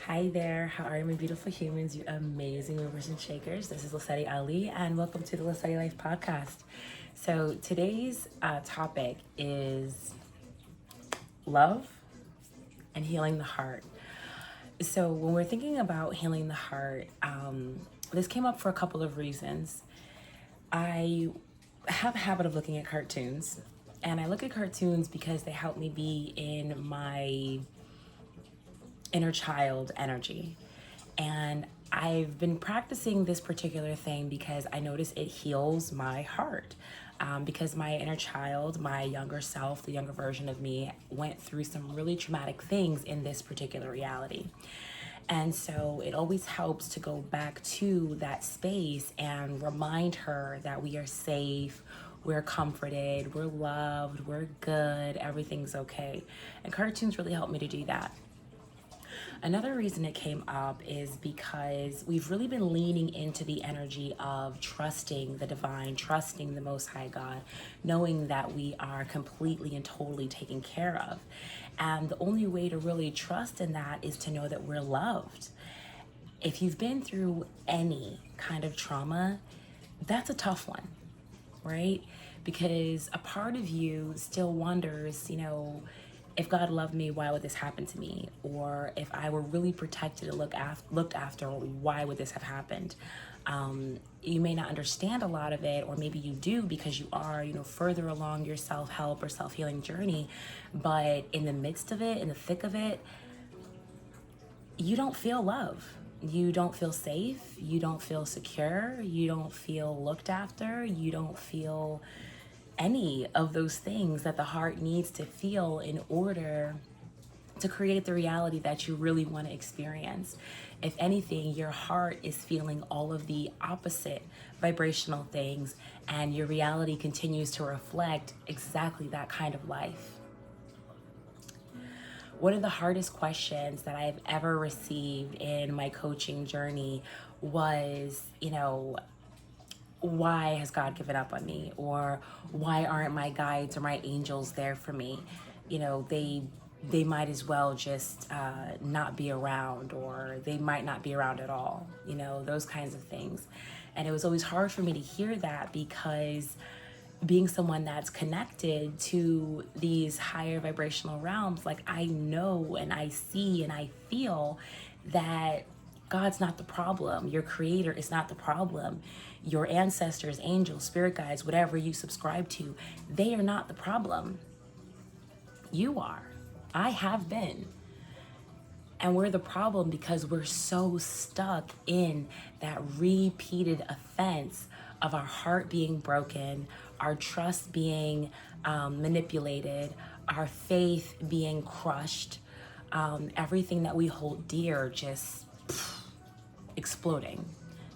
Hi there, how are you, my beautiful humans, you amazing movers and shakers? This is Lesedi Ali, and welcome to the Lesedi Life podcast. So today's topic is love and healing the heart. So when we're thinking about healing the heart, this came up for a couple of reasons. I have a habit of looking at cartoons, and I look at cartoons because they help me be in my inner child energy. And I've been practicing this particular thing because I notice it heals my heart. Because my inner child, my younger self, the younger version of me, went through some really traumatic things in this particular reality. And so it always helps to go back to that space and remind her that we are safe, we're comforted, we're loved, we're good, everything's okay. And cartoons really help me to do that. Another reason it came up is because we've really been leaning into the energy of trusting the divine, trusting the Most High God, knowing that we are completely and totally taken care of. And the only way to really trust in that is to know that we're loved. If you've been through any kind of trauma, that's a tough one, right? Because a part of you still wonders, if God loved me, why would this happen to me? Or if I were really protected and looked after, why would this have happened? You may not understand a lot of it, or maybe you do because you are, further along your self-help or self-healing journey. But in the midst of it, in the thick of it, you don't feel love. You don't feel safe. You don't feel secure. You don't feel looked after. You don't feel any of those things that the heart needs to feel in order to create the reality that you really want to experience. If anything, your heart is feeling all of the opposite vibrational things, and your reality continues to reflect exactly that kind of life. One of the hardest questions that I've ever received in my coaching journey was, why has God given up on me? Or why aren't my guides or my angels there for me? They might as well just not be around, or they might not be around at all, those kinds of things. And it was always hard for me to hear that, because being someone that's connected to these higher vibrational realms, like, I know and I see and I feel that God's not the problem. Your creator is not the problem. Your ancestors, angels, spirit guides, whatever you subscribe to, they are not the problem. You are. I have been. And we're the problem because we're so stuck in that repeated offense of our heart being broken, our trust being manipulated, our faith being crushed, everything that we hold dear just exploding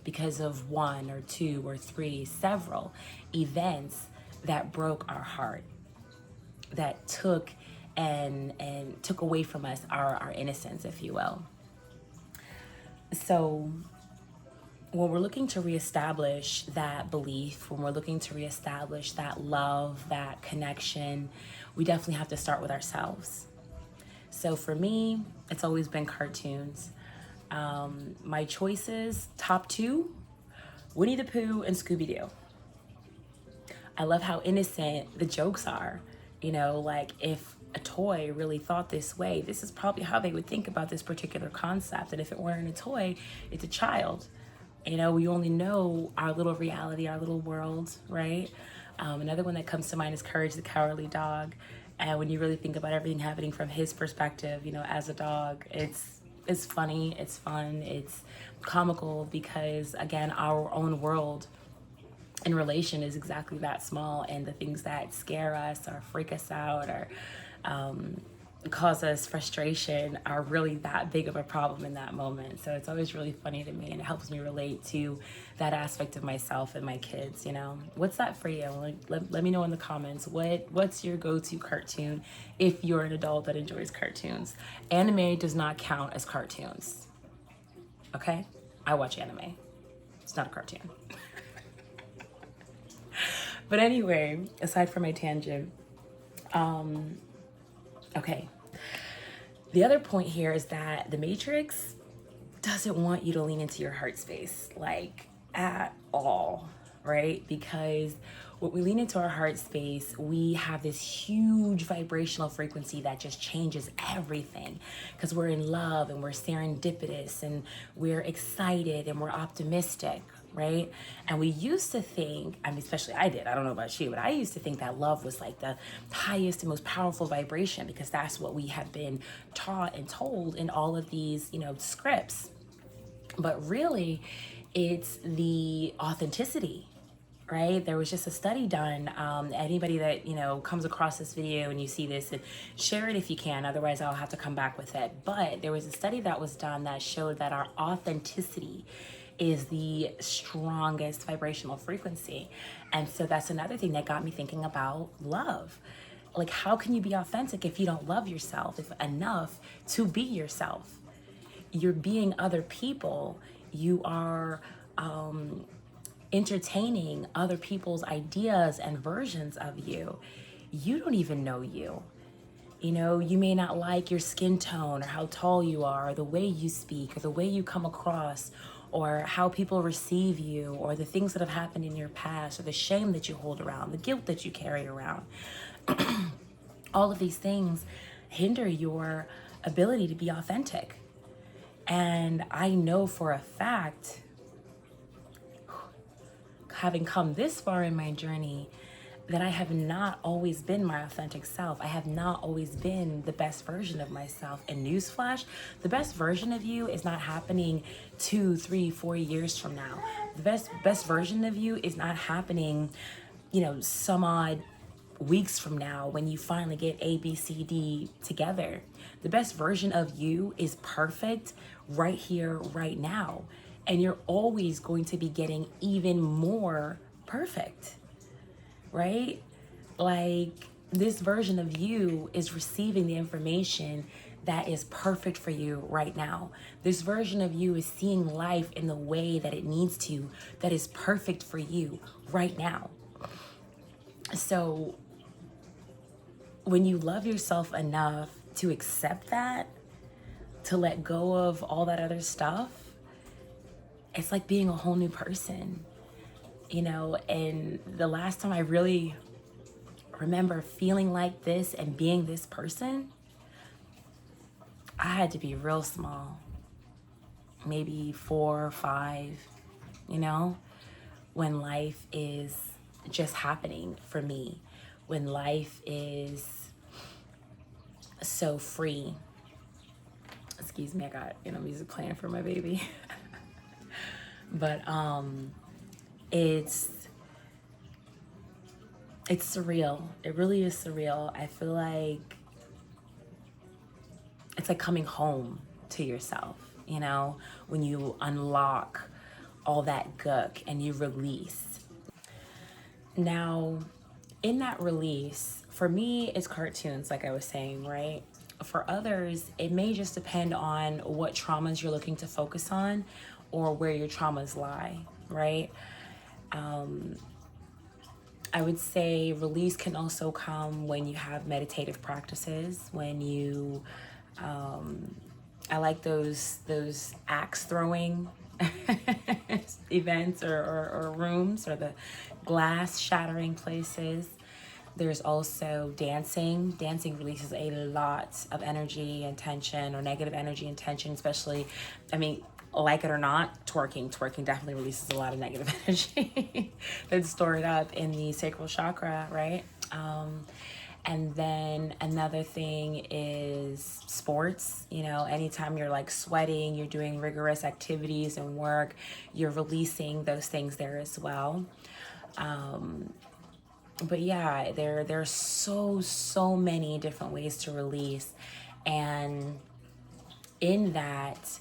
because of one or two or three, several events that broke our heart, that took took away from us our innocence, if you will. So when we're looking to reestablish that belief, when we're looking to reestablish that love, that connection, we definitely have to start with ourselves. So for me, it's always been cartoons. My choices, top two, Winnie the Pooh and Scooby-Doo. I love how innocent the jokes are. Like, if a toy really thought this way, this is probably how they would think about this particular concept. And if it weren't a toy, it's a child. We only know our little reality, our little world, right? Another one that comes to mind is Courage the Cowardly Dog. And when you really think about everything happening from his perspective, as a dog, it's funny, it's fun, it's comical, because again, our own world in relation is exactly that small, and the things that scare us or freak us out or cause us frustration are really that big of a problem in that moment. So it's always really funny to me, and it helps me relate to that aspect of myself and my kids. What's that for you? Let me know in the comments. What's your go-to cartoon if you're an adult that enjoys cartoons? Anime does not count as cartoons, okay? I watch anime. It's not a cartoon. But anyway, aside from my tangent, okay. The other point here is that the Matrix doesn't want you to lean into your heart space, like at all, right? Because when we lean into our heart space, we have this huge vibrational frequency that just changes everything, because we're in love and we're serendipitous and we're excited and we're optimistic, right? And we used to think, I mean, especially I did, I don't know about you, but I used to think that love was like the highest and most powerful vibration, because that's what we have been taught and told in all of these, scripts. But really, it's the authenticity, right? There was just a study done. Anybody that, comes across this video and you see this, and share it if you can, otherwise I'll have to come back with it. But there was a study that was done that showed that our authenticity is the strongest vibrational frequency. And so that's another thing that got me thinking about love. Like, how can you be authentic if you don't love yourself enough to be yourself? You're being other people. You are entertaining other people's ideas and versions of you. You don't even know you. You may not like your skin tone or how tall you are, or the way you speak, or the way you come across, or how people receive you, or the things that have happened in your past, or the shame that you hold around, the guilt that you carry around. All of these things hinder your ability to be authentic. And I know for a fact, having come this far in my journey, that I have not always been my authentic self. I have not always been the best version of myself. And newsflash, the best version of you is not happening 2, 3, 4 years from now. The best version of you is not happening, some odd weeks from now when you finally get A, B, C, D together. The best version of you is perfect right here, right now. And you're always going to be getting even more perfect, right? Like, this version of you is receiving the information that is perfect for you right now. This version of you is seeing life in the way that it needs to, that is perfect for you right now. So when you love yourself enough to accept that, to let go of all that other stuff, it's like being a whole new person, and the last time I really remember feeling like this and being this person, I had to be real small, maybe 4 or 5, when life is just happening for me, when life is so free. Excuse me, I got, music playing for my baby. But it's surreal. It really is surreal. I feel like it's like coming home to yourself, when you unlock all that gook and you release. Now, in that release, for me, it's cartoons, like I was saying, right? For others, it may just depend on what traumas you're looking to focus on or where your traumas lie, right? I would say release can also come when you have meditative practices, when you, I like those axe throwing events or rooms, or the glass shattering places. There's also dancing. Dancing releases a lot of energy and tension, or negative energy and tension, especially, like it or not, twerking definitely releases a lot of negative energy that's stored up in the sacral chakra, right? And then another thing is sports. Anytime you're like sweating, you're doing rigorous activities and work, you're releasing those things there as well. But yeah, there are so many different ways to release, and in that,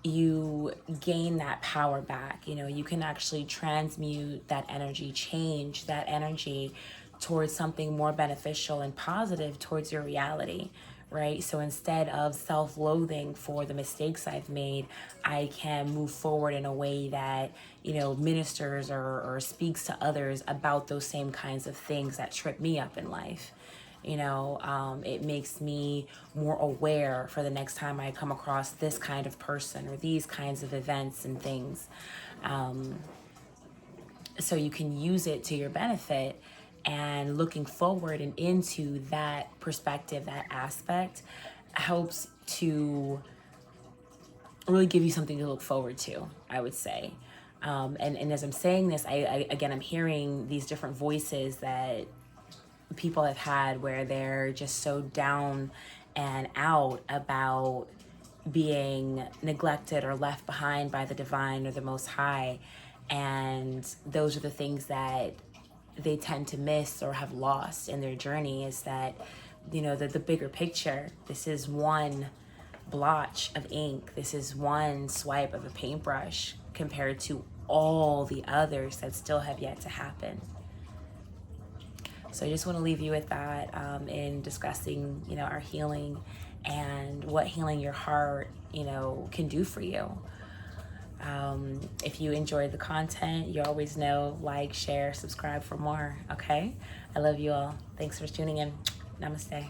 you gain that power back. You can actually transmute that energy, change that energy towards something more beneficial and positive towards your reality, right? So instead of self-loathing for the mistakes I've made, I can move forward in a way that, ministers or speaks to others about those same kinds of things that trip me up in life. It makes me more aware for the next time I come across this kind of person or these kinds of events and things. So you can use it to your benefit, and looking forward and into that perspective, that aspect, helps to really give you something to look forward to, I would say. And as I'm saying this, I'm hearing these different voices that people have had where they're just so down and out about being neglected or left behind by the divine or the Most High. And those are the things that they tend to miss or have lost in their journey, is that, the bigger picture. This is one blotch of ink. This is one swipe of a paintbrush compared to all the others that still have yet to happen. So I just want to leave you with that, in discussing, our healing and what healing your heart, can do for you. If you enjoyed the content, you always know, like, share, subscribe for more. Okay? I love you all. Thanks for tuning in. Namaste.